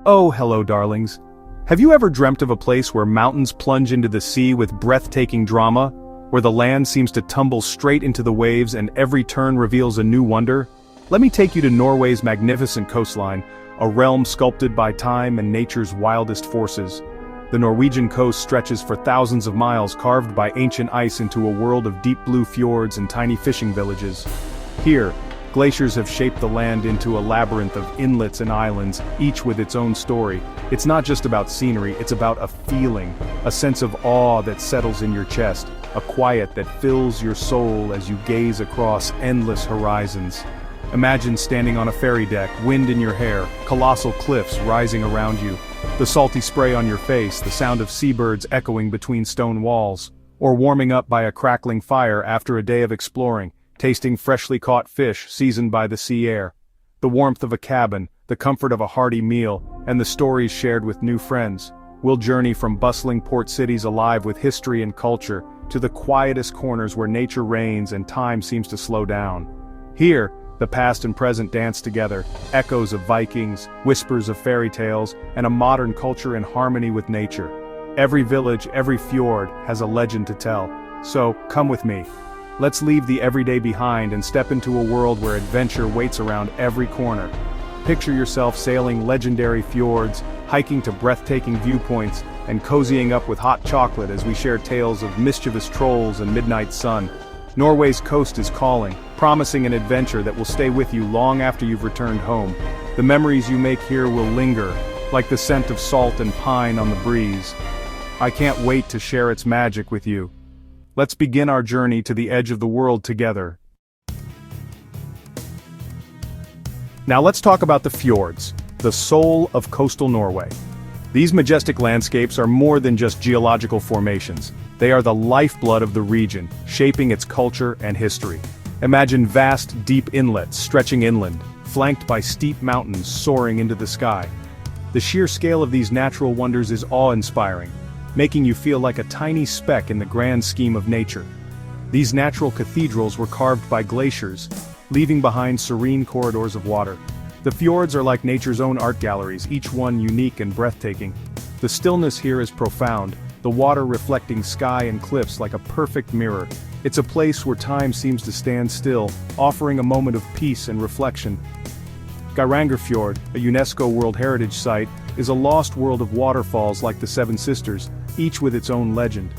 Oh, hello darlings. Have you ever dreamt of a place where mountains plunge into the sea with breathtaking drama? Where the land seems to tumble straight into the waves and every turn reveals a new wonder? Let me take you to Norway's magnificent coastline, a realm sculpted by time and nature's wildest forces. The Norwegian coast stretches for thousands of miles, carved by ancient ice into a world of deep blue fjords and tiny fishing villages. Here, glaciers have shaped the land into a labyrinth of inlets and islands, each with its own story. It's not just about scenery, it's about a feeling, a sense of awe that settles in your chest, a quiet that fills your soul as you gaze across endless horizons. Imagine standing on a ferry deck, wind in your hair, colossal cliffs rising around you, the salty spray on your face, the sound of seabirds echoing between stone walls, or warming up by a crackling fire after a day of exploring, tasting freshly caught fish seasoned by the sea air. The warmth of a cabin, the comfort of a hearty meal, and the stories shared with new friends. We'll journey from bustling port cities alive with history and culture, to the quietest corners where nature reigns and time seems to slow down. Here, the past and present dance together, echoes of Vikings, whispers of fairy tales, and a modern culture in harmony with nature. Every village, every fjord, has a legend to tell. So, come with me. Let's leave the everyday behind and step into a world where adventure waits around every corner. Picture yourself sailing legendary fjords, hiking to breathtaking viewpoints, and cozying up with hot chocolate as we share tales of mischievous trolls and midnight sun. Norway's coast is calling, promising an adventure that will stay with you long after you've returned home. The memories you make here will linger, like the scent of salt and pine on the breeze. I can't wait to share its magic with you. Let's begin our journey to the edge of the world together. Now let's talk about the fjords, the soul of coastal Norway. These majestic landscapes are more than just geological formations. They are the lifeblood of the region, shaping its culture and history. Imagine vast, deep inlets stretching inland, flanked by steep mountains soaring into the sky. The sheer scale of these natural wonders is awe-inspiring, making you feel like a tiny speck in the grand scheme of nature. These natural cathedrals were carved by glaciers, leaving behind serene corridors of water. The fjords are like nature's own art galleries, each one unique and breathtaking. The stillness here is profound, the water reflecting sky and cliffs like a perfect mirror. It's a place where time seems to stand still, offering a moment of peace and reflection. Fjord, a UNESCO World Heritage Site, is a lost world of waterfalls like the Seven Sisters, each with its own legend.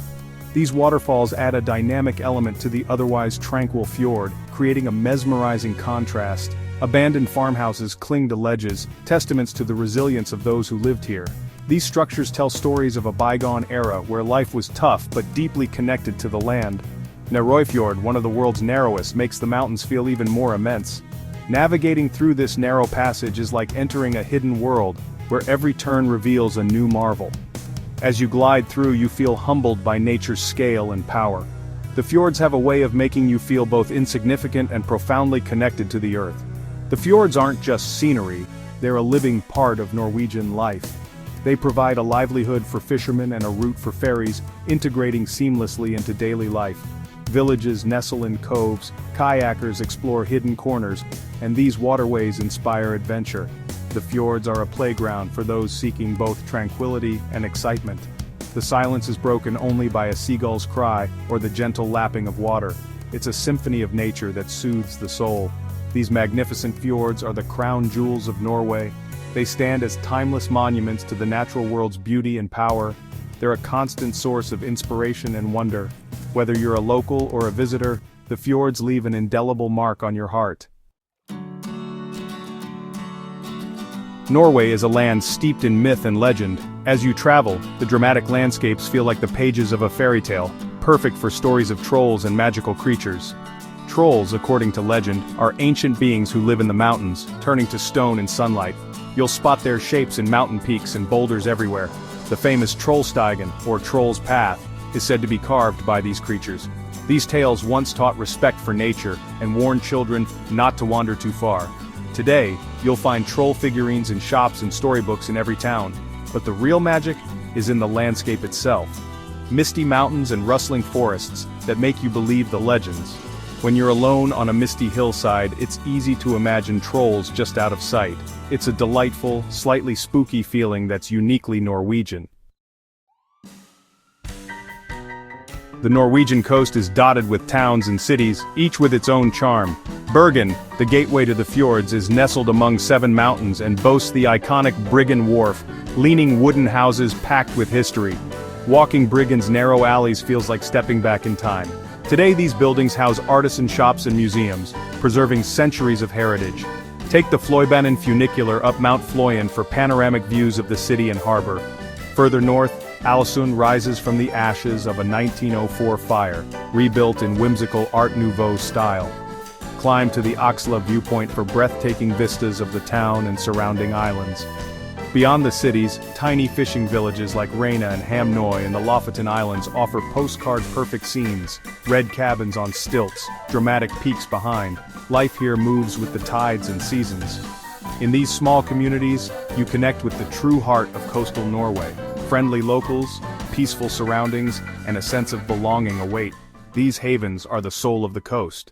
These waterfalls add a dynamic element to the otherwise tranquil fjord, creating a mesmerizing contrast. Abandoned farmhouses cling to ledges, testaments to the resilience of those who lived here. These structures tell stories of a bygone era where life was tough but deeply connected to the land. Fjord, one of the world's narrowest, makes the mountains feel even more immense. Navigating through this narrow passage is like entering a hidden world, where every turn reveals a new marvel. As you glide through, you feel humbled by nature's scale and power. The fjords have a way of making you feel both insignificant and profoundly connected to the earth. The fjords aren't just scenery, they're a living part of Norwegian life. They provide a livelihood for fishermen and a route for ferries, integrating seamlessly into daily life. Villages nestle in coves, kayakers explore hidden corners, and these waterways inspire adventure. The fjords are a playground for those seeking both tranquility and excitement. The silence is broken only by a seagull's cry or the gentle lapping of water. It's a symphony of nature that soothes the soul. These magnificent fjords are the crown jewels of Norway. They stand as timeless monuments to the natural world's beauty and power. They're a constant source of inspiration and wonder. Whether you're a local or a visitor, the fjords leave an indelible mark on your heart. Norway is a land steeped in myth and legend. As you travel, the dramatic landscapes feel like the pages of a fairy tale, perfect for stories of trolls and magical creatures. Trolls, according to legend, are ancient beings who live in the mountains, turning to stone in sunlight. You'll spot their shapes in mountain peaks and boulders everywhere. The famous Trollstigen, or Troll's Path, is said to be carved by these creatures. These tales once taught respect for nature and warned children not to wander too far. Today, you'll find troll figurines in shops and storybooks in every town, but the real magic is in the landscape itself. Misty mountains and rustling forests that make you believe the legends. When you're alone on a misty hillside, it's easy to imagine trolls just out of sight. It's a delightful, slightly spooky feeling that's uniquely Norwegian. The Norwegian coast is dotted with towns and cities, each with its own charm. Bergen, the gateway to the fjords, is nestled among 7 mountains and boasts the iconic Bryggen Wharf, leaning wooden houses packed with history. Walking Bryggen's narrow alleys feels like stepping back in time. Today these buildings house artisan shops and museums, preserving centuries of heritage. Take the Fløibanen funicular up Mount Fløyen for panoramic views of the city and harbor. Further north, Ålesund rises from the ashes of a 1904 fire, rebuilt in whimsical Art Nouveau style. Climb to the Oxla viewpoint for breathtaking vistas of the town and surrounding islands. Beyond the cities, tiny fishing villages like Rena and Hamnøy and the Lofoten Islands offer postcard-perfect scenes, red cabins on stilts, dramatic peaks behind. Life here moves with the tides and seasons. In these small communities, you connect with the true heart of coastal Norway. Friendly locals, peaceful surroundings, and a sense of belonging await. These havens are the soul of the coast.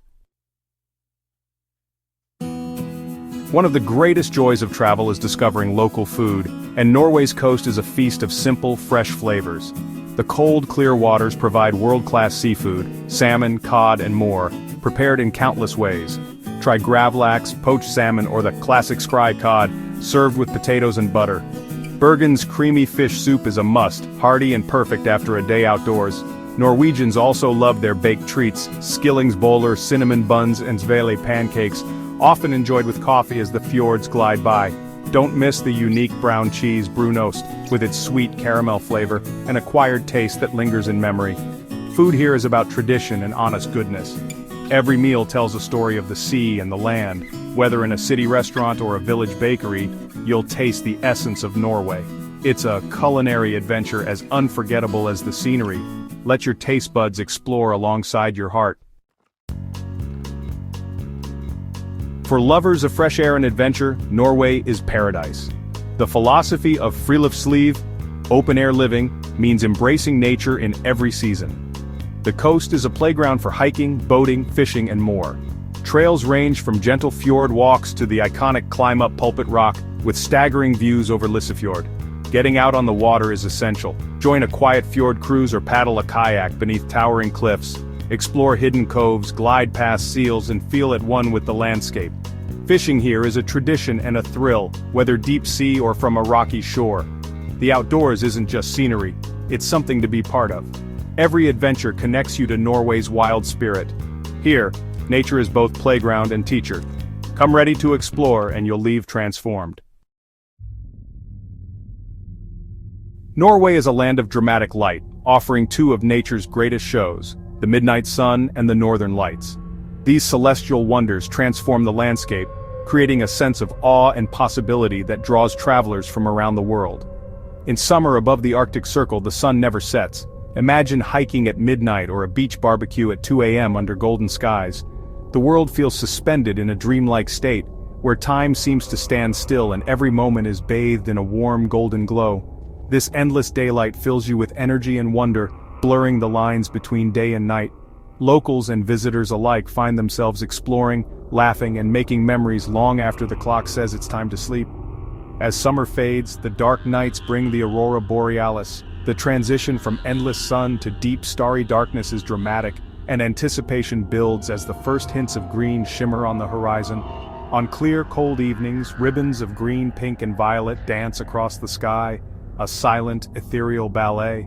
One of the greatest joys of travel is discovering local food, and Norway's coast is a feast of simple, fresh flavors. The cold, clear waters provide world-class seafood, salmon, cod, and more, prepared in countless ways. Try gravlax, poached salmon, or the classic scry cod, served with potatoes and butter. Bergen's creamy fish soup is a must, hearty and perfect after a day outdoors. Norwegians also love their baked treats, skillingsboller, cinnamon buns, and svele pancakes, often enjoyed with coffee as the fjords glide by. Don't miss the unique brown cheese brunost, with its sweet caramel flavor, an acquired taste that lingers in memory. Food here is about tradition and honest goodness. Every meal tells a story of the sea and the land. Whether in a city restaurant or a village bakery, you'll taste the essence of Norway. It's a culinary adventure as unforgettable as the scenery. Let your taste buds explore alongside your heart. For lovers of fresh air and adventure, Norway is paradise. The philosophy of friluftsliv, open-air living, means embracing nature in every season. The coast is a playground for hiking, boating, fishing, and more. Trails range from gentle fjord walks to the iconic climb-up Pulpit Rock, with staggering views over Lysefjord. Getting out on the water is essential. Join a quiet fjord cruise or paddle a kayak beneath towering cliffs. Explore hidden coves, glide past seals, and feel at one with the landscape. Fishing here is a tradition and a thrill, whether deep sea or from a rocky shore. The outdoors isn't just scenery, it's something to be part of. Every adventure connects you to Norway's wild spirit. Here, nature is both playground and teacher. Come ready to explore and you'll leave transformed. Norway is a land of dramatic light, offering 2 of nature's greatest shows, the midnight sun and the northern lights. These celestial wonders transform the landscape, creating a sense of awe and possibility that draws travelers from around the world. In summer above the Arctic Circle, the sun never sets. Imagine hiking at midnight or a beach barbecue at 2 a.m. under golden skies. The world feels suspended in a dreamlike state, where time seems to stand still and every moment is bathed in a warm golden glow. This endless daylight fills you with energy and wonder, blurring the lines between day and night. Locals and visitors alike find themselves exploring, laughing, and making memories long after the clock says it's time to sleep. As summer fades, the dark nights bring the aurora borealis. The transition from endless sun to deep starry darkness is dramatic, and anticipation builds as the first hints of green shimmer on the horizon. On clear, cold evenings, ribbons of green, pink, and violet dance across the sky, a silent, ethereal ballet.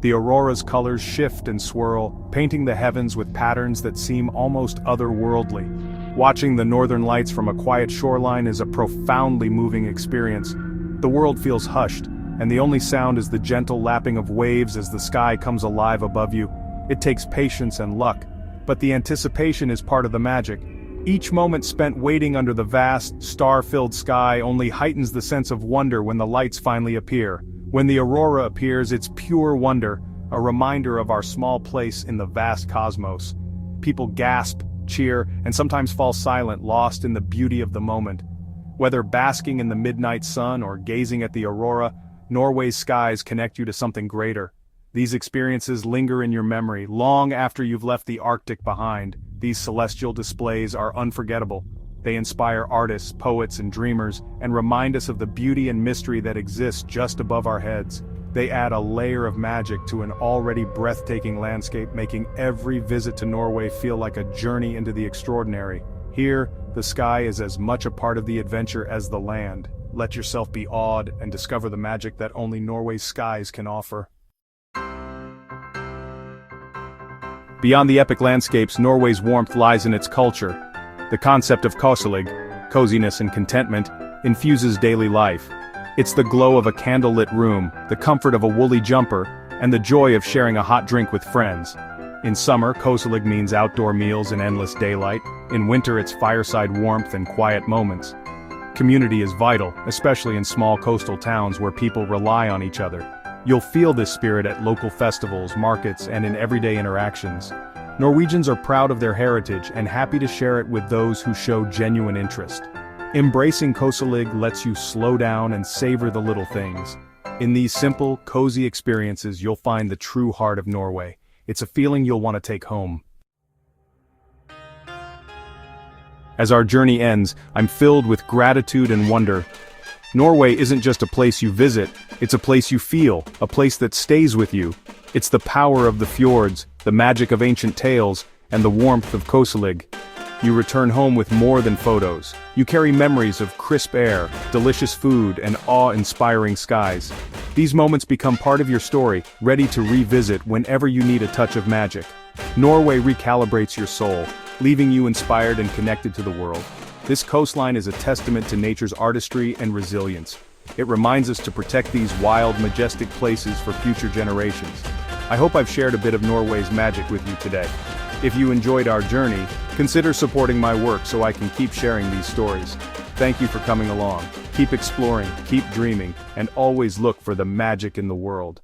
The aurora's colors shift and swirl, painting the heavens with patterns that seem almost otherworldly. Watching the northern lights from a quiet shoreline is a profoundly moving experience. The world feels hushed, and the only sound is the gentle lapping of waves as the sky comes alive above you. It takes patience and luck, but the anticipation is part of the magic. Each moment spent waiting under the vast, star-filled sky only heightens the sense of wonder when the lights finally appear. When the aurora appears, it's pure wonder, a reminder of our small place in the vast cosmos. People gasp, cheer, and sometimes fall silent, lost in the beauty of the moment. Whether basking in the midnight sun or gazing at the aurora, Norway's skies connect you to something greater. These experiences linger in your memory long after you've left the Arctic behind. These celestial displays are unforgettable. They inspire artists, poets, and dreamers, and remind us of the beauty and mystery that exists just above our heads. They add a layer of magic to an already breathtaking landscape, making every visit to Norway feel like a journey into the extraordinary. Here, the sky is as much a part of the adventure as the land. Let yourself be awed and discover the magic that only Norway's skies can offer. Beyond the epic landscapes, Norway's warmth lies in its culture. The concept of koselig, coziness and contentment, infuses daily life. It's the glow of a candlelit room, the comfort of a woolly jumper, and the joy of sharing a hot drink with friends. In summer, koselig means outdoor meals and endless daylight. In winter, it's fireside warmth and quiet moments. Community is vital, especially in small coastal towns where people rely on each other. You'll feel this spirit at local festivals, markets, and in everyday interactions. Norwegians are proud of their heritage and happy to share it with those who show genuine interest. Embracing koselig lets you slow down and savor the little things. In these simple, cozy experiences, you'll find the true heart of Norway. It's a feeling you'll want to take home. As our journey ends, I'm filled with gratitude and wonder. Norway isn't just a place you visit, it's a place you feel, a place that stays with you. It's the power of the fjords, the magic of ancient tales, and the warmth of koselig. You return home with more than photos. You carry memories of crisp air, delicious food, and awe-inspiring skies. These moments become part of your story, ready to revisit whenever you need a touch of magic. Norway recalibrates your soul, leaving you inspired and connected to the world. This coastline is a testament to nature's artistry and resilience. It reminds us to protect these wild, majestic places for future generations. I hope I've shared a bit of Norway's magic with you today. If you enjoyed our journey, consider supporting my work so I can keep sharing these stories. Thank you for coming along. Keep exploring, keep dreaming, and always look for the magic in the world.